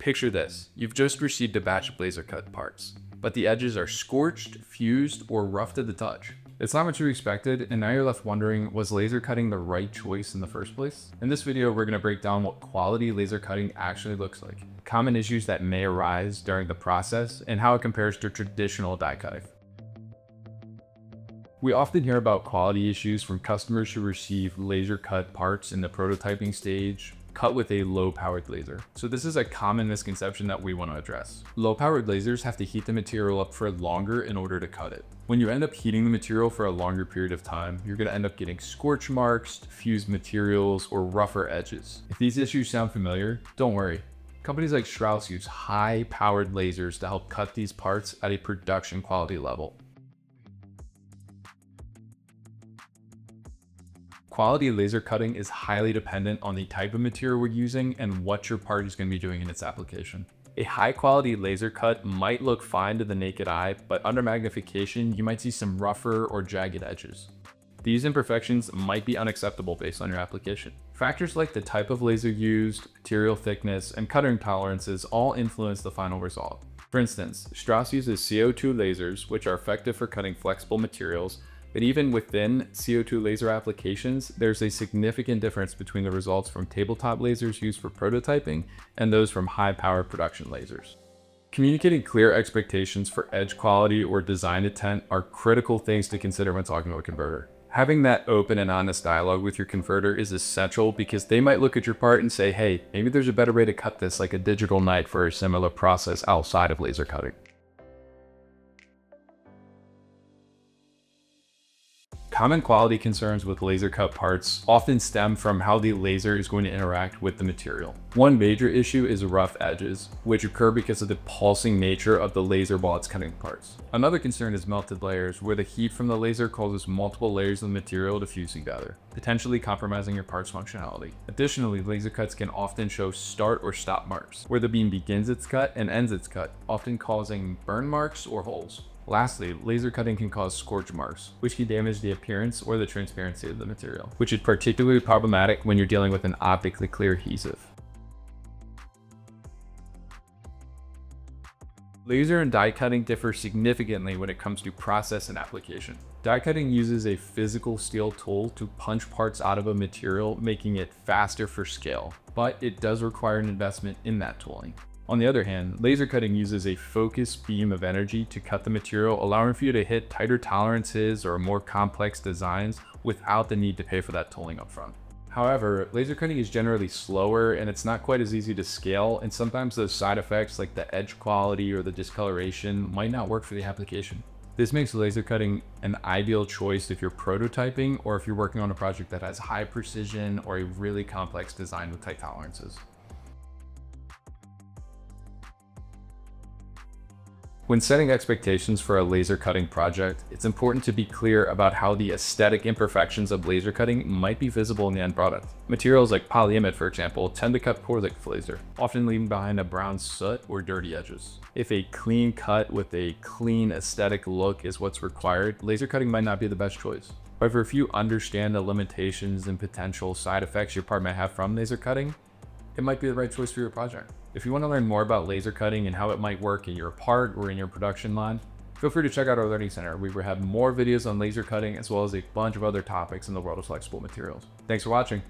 Picture this, you've just received a batch of laser cut parts, but the edges are scorched, fused, or rough to the touch. It's not what you expected, and now you're left wondering, was laser cutting the right choice in the first place? In this video, we're going to break down what quality laser cutting actually looks like, common issues that may arise during the process, and how it compares to traditional die cutting. We often hear about quality issues from customers who receive laser cut parts in the prototyping stage, cut with a low-powered laser. So this is a common misconception that we want to address. Low-powered lasers have to heat the material up for longer in order to cut it. When you end up heating the material for a longer period of time, you're going to end up getting scorch marks, fused materials, or rougher edges. If these issues sound familiar, don't worry. Companies like Strouse use high-powered lasers to help cut these parts at a production quality level. Quality laser cutting is highly dependent on the type of material we're using and what your part is going to be doing in its application. A high quality laser cut might look fine to the naked eye, but under magnification, you might see some rougher or jagged edges. These imperfections might be unacceptable based on your application. Factors like the type of laser used, material thickness, and cutting tolerances all influence the final result. For instance, Strouse uses CO2 lasers, which are effective for cutting flexible materials. But even within CO2 laser applications, there's a significant difference between the results from tabletop lasers used for prototyping and those from high-power production lasers. Communicating clear expectations for edge quality or design intent are critical things to consider when talking to a converter. Having that open and honest dialogue with your converter is essential because they might look at your part and say, hey, maybe there's a better way to cut this, like a digital knife for a similar process outside of laser cutting. Common quality concerns with laser cut parts often stem from how the laser is going to interact with the material. One major issue is rough edges, which occur because of the pulsing nature of the laser while it's cutting parts. Another concern is melted layers, where the heat from the laser causes multiple layers of material to fuse together, potentially compromising your part's functionality. Additionally, laser cuts can often show start or stop marks, where the beam begins its cut and ends its cut, often causing burn marks or holes. Lastly, laser cutting can cause scorch marks, which can damage the appearance or the transparency of the material, which is particularly problematic when you're dealing with an optically clear adhesive. Laser and die cutting differ significantly when it comes to process and application. Die cutting uses a physical steel tool to punch parts out of a material, making it faster for scale, but it does require an investment in that tooling. On the other hand, laser cutting uses a focused beam of energy to cut the material, allowing for you to hit tighter tolerances or more complex designs without the need to pay for that tooling upfront. However, laser cutting is generally slower and it's not quite as easy to scale, and sometimes those side effects like the edge quality or the discoloration might not work for the application. This makes laser cutting an ideal choice if you're prototyping or if you're working on a project that has high precision or a really complex design with tight tolerances. When setting expectations for a laser cutting project, it's important to be clear about how the aesthetic imperfections of laser cutting might be visible in the end product. Materials like polyimide, for example, tend to cut poorly with laser, often leaving behind a brown soot or dirty edges. If a clean cut with a clean aesthetic look is what's required, laser cutting might not be the best choice. However, if you understand the limitations and potential side effects your part might have from laser cutting, it might be the right choice for your project. If you want to learn more about laser cutting and how it might work in your part or in your production line, feel free to check out our Learning Center, where we have more videos on laser cutting as well as a bunch of other topics in the world of flexible materials. Thanks for watching.